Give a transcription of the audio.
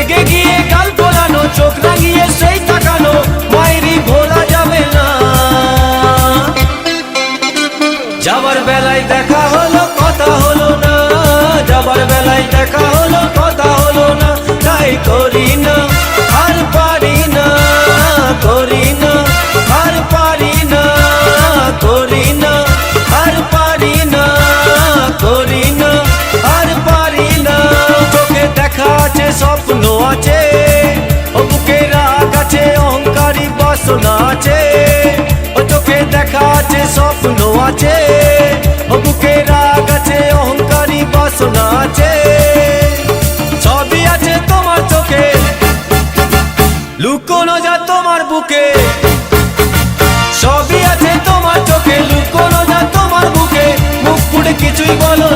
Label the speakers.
Speaker 1: রেগে গিয়ে গাল ফোলানো, চোখ রাঙিয়ে সেই তাকানো, মায়েরই ভোলা যাবে না। যাবার বেলায় দেখা হলো কথা হলো না, যাবার বেলায় দেখা হলো কথা হলো না। তাই করি না আর পারি না, করি না আর পারি না, করি না আর পারি না, করি না আর পারি না। চোখে দেখা আছে স্বপ্ন আছে, ও বুকে রাগ আছে অহংকারী বাসনা আছে। ও চোখে দেখা আছে স্বপ্ন আছে, ও বুকে রাগ আছে অহংকারী বাসনা আছে। সবই আছে তোমার চোখে, লুকোনো যা তোমার বুকে। সবই আছে তোমার চোখে, লুকোনো যা তোমার বুকে। মুখ ফুটে কিছুই বলো